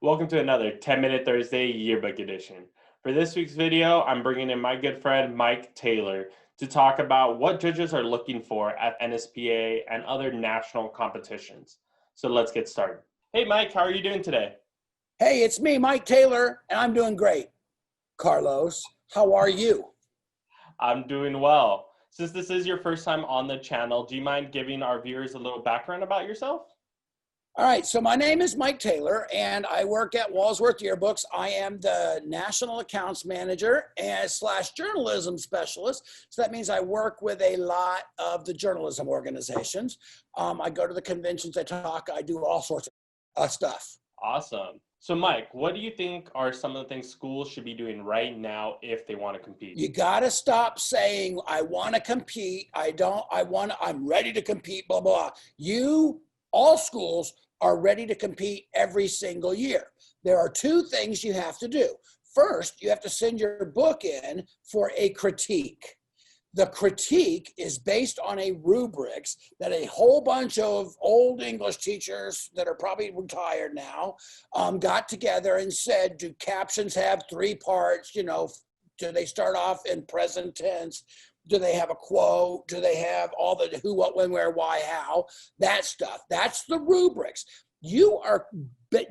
Welcome to another 10-Minute Thursday Yearbook Edition. For this week's video, I'm bringing in my good friend Mike Taylor to talk about what judges are looking for at NSPA and other national competitions. So let's get started. Hey Mike, how are you doing today? Hey, it's me, Mike Taylor, and I'm doing great. Carlos, how are you? I'm doing well. Since this is your first time on the channel, do you mind giving our viewers a little background about yourself? All right, so my name is Mike Taylor, and I work at Walsworth Yearbooks. I am the National Accounts Manager and / journalism specialist. So that means I work with a lot of the journalism organizations. I go to the conventions, I talk, I do all sorts of stuff. Awesome. So Mike, what do you think are some of the things schools should be doing right now if they want to compete? You got to stop saying, I want to compete. I'm ready to compete, blah, blah. All schools are ready to compete every single year. There are two things you have to do. First, you have to send your book in for a critique. The critique is based on a rubrics that a whole bunch of old English teachers that are probably retired now got together and said, do captions have three parts? Do they start off in present tense? Do they have a quote? Do they have all the who, what, when, where, why, how? That stuff. That's the rubrics. You are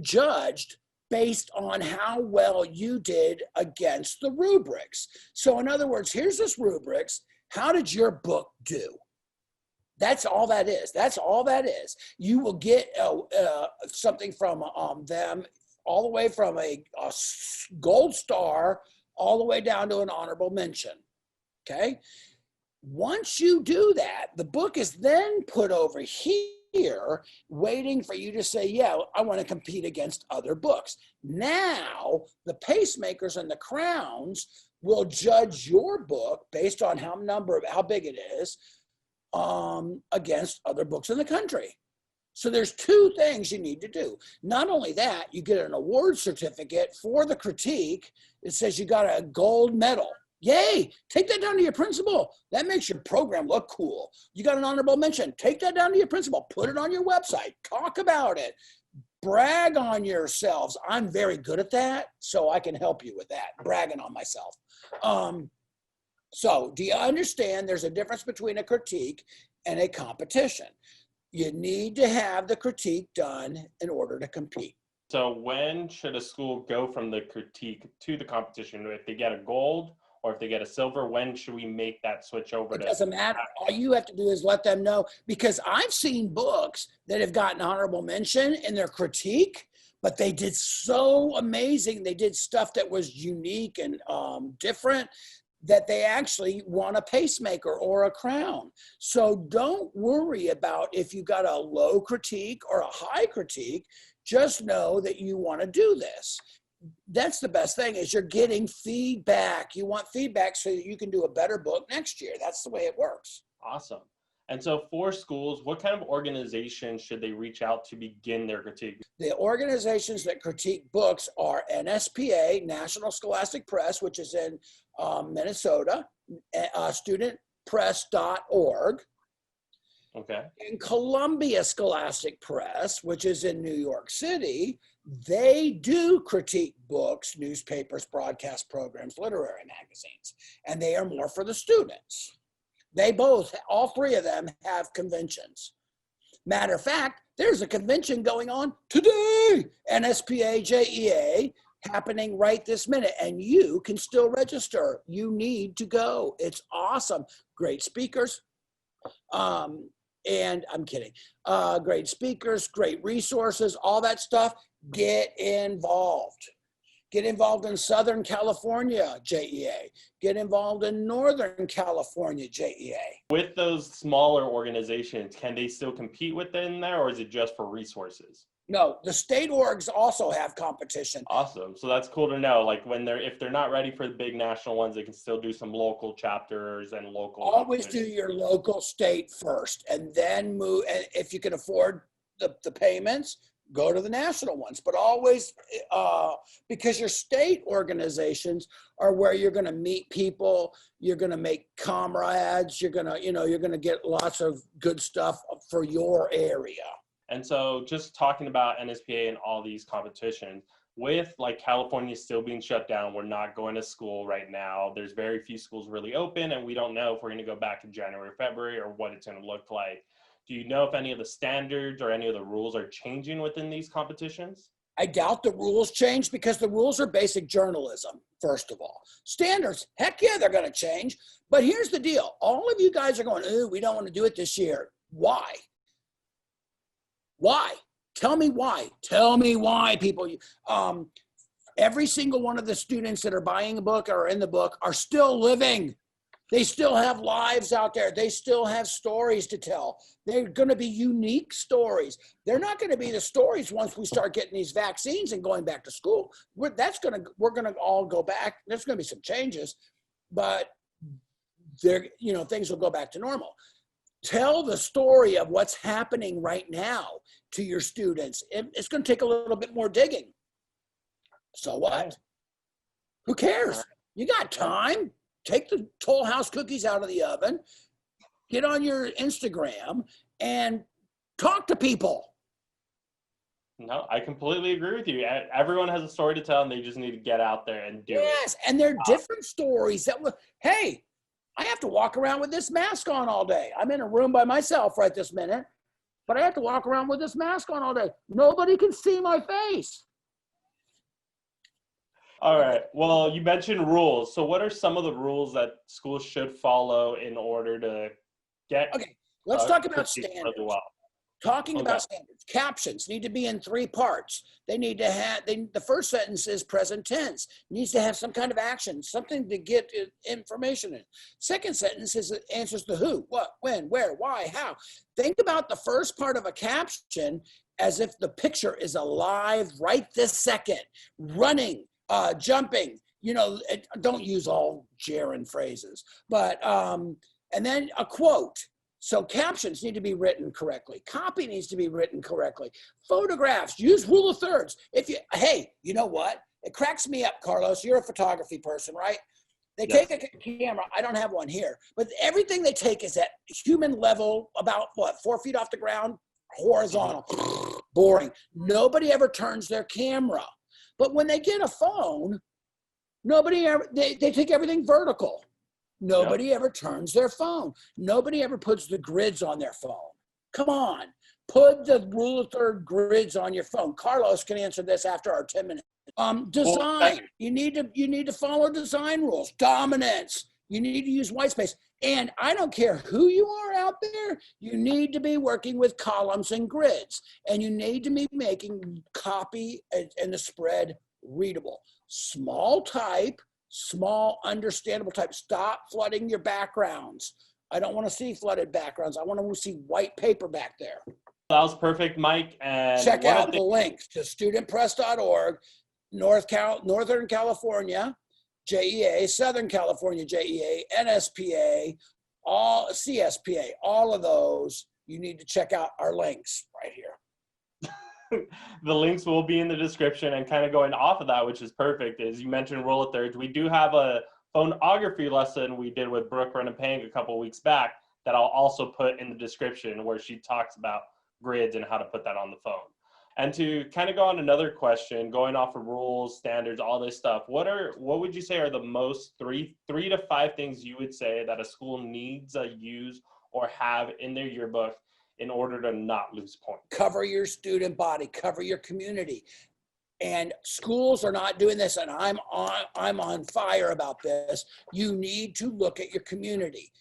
judged based on how well you did against the rubrics. So in other words, here's this rubrics. How did your book do? That's all that is. That's all that is. You will get something from them all the way from a gold star all the way down to an honorable mention. Okay. Once you do that, the book is then put over here waiting for you to say, yeah, I want to compete against other books. Now, the pacemakers and the crowns will judge your book based on how big it is against other books in the country. So there's two things you need to do. Not only that, you get an award certificate for the critique. It says you got a gold medal. Yay, take that down to your principal. That makes your program look cool. You got an honorable mention. Take that down to your principal. Put it on your website. Talk about it. Brag on yourselves. I'm very good at that, so I can help you with that, bragging on myself. So do you understand there's a difference between a critique and a competition? You need to have the critique done in order to compete. So when should a school go from the critique to the competition? If they get a gold or if they get a silver, when should we make that switch over? It doesn't matter. All you have to do is let them know, because I've seen books that have gotten honorable mention in their critique, but they did so amazing. They did stuff that was unique and different that they actually won a pacemaker or a crown. So don't worry about if you got a low critique or a high critique. Just know that you want to do this. That's the best thing, is you're getting feedback. You want feedback so that you can do a better book next year. That's the way it works. Awesome. And so for schools, what kind of organizations should they reach out to begin their critique? The organizations that critique books are NSPA, National Scholastic Press, which is in Minnesota, studentpress.org. Okay. In Columbia Scholastic Press, which is in New York City, they do critique books, newspapers, broadcast programs, literary magazines, and they are more for the students. All three of them have conventions. Matter of fact, there's a convention going on today, NSPA JEA, happening right this minute, and you can still register. You need to go. It's awesome. Great speakers. And I'm kidding. Great speakers, great resources, all that stuff. Get involved. Get involved in Southern California JEA. Get involved in Northern California JEA. With those smaller organizations, can they still compete within there, or is it just for resources? No, the state orgs also have competition. Awesome. So that's cool to know. Like if they're not ready for the big national ones, they can still do some local chapters and local. Always do your local state first, and then move. And if you can afford the payments, go to the national ones. But always, because your state organizations are where you're going to meet people, you're going to make comrades, you're going to get lots of good stuff for your area. And so just talking about NSPA and all these competitions, with like California still being shut down, we're not going to school right now. There's very few schools really open, and we don't know if we're going to go back in January, February, or what it's going to look like. Do you know if any of the standards or any of the rules are changing within these competitions? I doubt the rules change because the rules are basic journalism, first of all. Standards, heck yeah, they're going to change. But here's the deal. All of you guys are going, ooh, we don't want to do it this year. Why? Why? Tell me why. Tell me why, people. Every single one of the students that are buying a book or in the book are still living. They still have lives out there. They still have stories to tell. They're going to be unique stories. They're not going to be the stories once we start getting these vaccines and going back to school. We're going to all go back. There's going to be some changes, but things will go back to normal. Tell the story of what's happening right now to your students. It's going to take a little bit more digging. So what? Who cares? You got time. Take the Toll House cookies out of the oven, get on your Instagram, and talk to people. No, I completely agree with you. Everyone has a story to tell, and they just need to get out there and do it. Yes, and they're different stories that hey, I have to walk around with this mask on all day. I'm in a room by myself right this minute, but I have to walk around with this mask on all day. Nobody can see my face. All right. Well, you mentioned rules. So what are some of the rules that schools should follow in order to get? Okay, let's talk about standards. Really well. Talking about standards. Captions need to be in 3 parts. They need to have, the first sentence is present tense. It needs to have some kind of action, something to get information in. Second sentence is answers to who, what, when, where, why, how. Think about the first part of a caption as if the picture is alive right this second, running, jumping, don't use all gerund phrases, but, and then a quote. So captions need to be written correctly. Copy needs to be written correctly. Photographs, use rule of thirds. Hey, you know what? It cracks me up, Carlos. You're a photography person, right? They take a camera. I don't have one here, but everything they take is at human level, about 4 feet off the ground, horizontal. Boring. Nobody ever turns their camera. But when they get a phone, they take everything vertical. Nobody ever turns their phone. Nobody ever puts the grids on their phone. Come on, put the rule of third grids on your phone. Carlos can answer this after our 10 minutes. Design, you need to follow design rules. Dominance, you need to use white space. And I don't care who you are out there, you need to be working with columns and grids. And you need to be making copy and the spread readable. Small type, small understandable type. Stop flooding your backgrounds. I don't want to see flooded backgrounds. I want to see white paper back there. That was perfect, Mike. And check out the links to studentpress.org, Northern California, JEA, Southern California, JEA, NSPA, all CSPA, all of those. You need to check out our links right here. The links will be in the description, and kind of going off of that, which is perfect, is you mentioned rule of thirds. We do have a phonography lesson we did with Brooke Renapang a couple of weeks back that I'll also put in the description, where she talks about grids and how to put that on the phone. And to kind of go on another question, going off of rules, standards, all this stuff, what would you say are the most three to five things you would say that a school needs to use or have in their yearbook in order to not lose points? Cover your student body, cover your community. And schools are not doing this, and I'm on fire about this. You need to look at your community.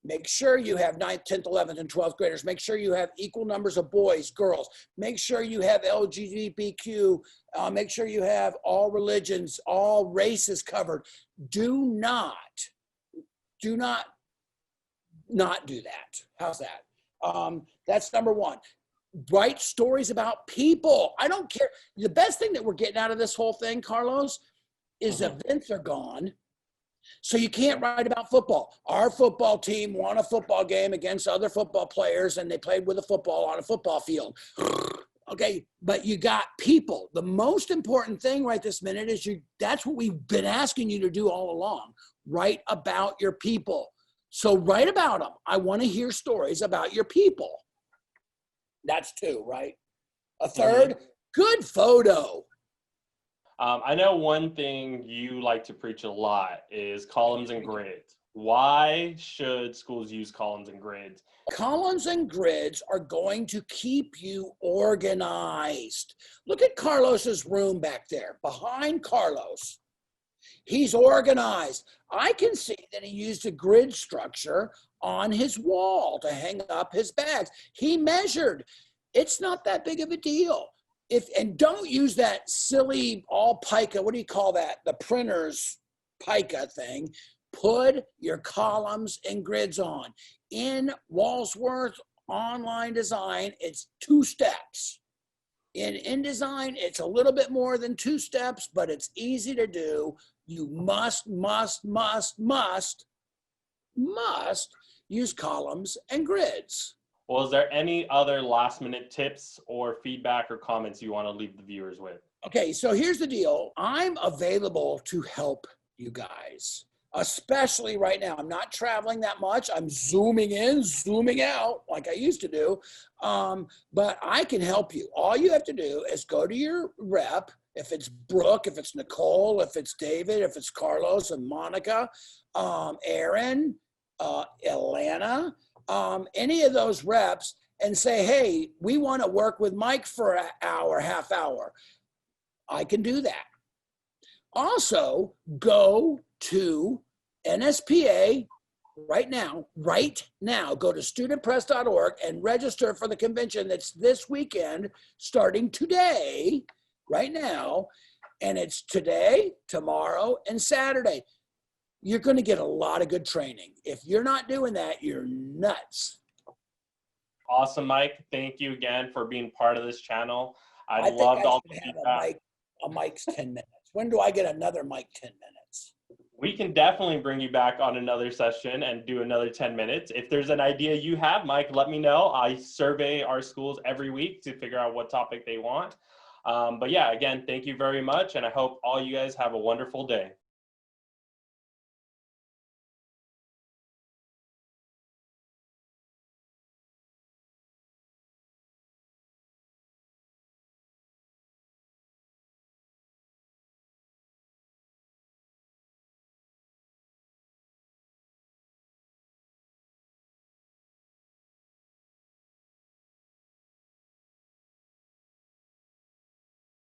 Make sure you have 9th, 10th, 11th, and 12th graders. Make sure you have equal numbers of boys, girls. Make sure you have LGBTQ. Make sure you have all religions, all races covered. Do not do that. How's that? That's number one. Write stories about people. I don't care. The best thing that we're getting out of this whole thing, Carlos, is events are gone. So you can't write about football. Our football team won a football game against other football players, and they played with a football on a football field. Okay, but you got people. The most important thing right this minute is that's what we've been asking you to do all along. Write about your people. So write about them. I want to hear stories about your people. That's two, right? A third, good photo. I know one thing you like to preach a lot is columns and grids. Why should schools use columns and grids? Columns and grids are going to keep you organized. Look at Carlos's room back there. Behind Carlos, he's organized. I can see that he used a grid structure on his wall to hang up his bags. He measured. It's not that big of a deal. And don't use that silly all pica, what do you call that? The printer's pica thing. Put your columns and grids on. In Walsworth Online Design, it's 2 steps. In InDesign, it's a little bit more than 2 steps, but it's easy to do. You must use columns and grids. Well, is there any other last minute tips or feedback or comments you want to leave the viewers with? Okay, so here's the deal. I'm available to help you guys, especially right now. I'm not traveling that much. I'm zooming in, zooming out like I used to do, but I can help you. All you have to do is go to your rep, if it's Brooke, if it's Nicole, if it's David, if it's Carlos and Monica, Aaron, Elena, any of those reps, and say, hey, we want to work with Mike for an hour, half hour. I can do that. Also, go to NSPA right now, go to studentpress.org and register for the convention that's this weekend, starting today, right now, and it's today, tomorrow, and Saturday. You're going to get a lot of good training. If you're not doing that, you're nuts. Awesome, Mike. Thank you again for being part of this channel. I I'd love all the have feedback. a Mike's 10 minutes. When do I get another Mike 10 minutes? We can definitely bring you back on another session and do another 10 minutes. If there's an idea you have, Mike, let me know. I survey our schools every week to figure out what topic they want. But yeah, again, thank you very much. And I hope all you guys have a wonderful day.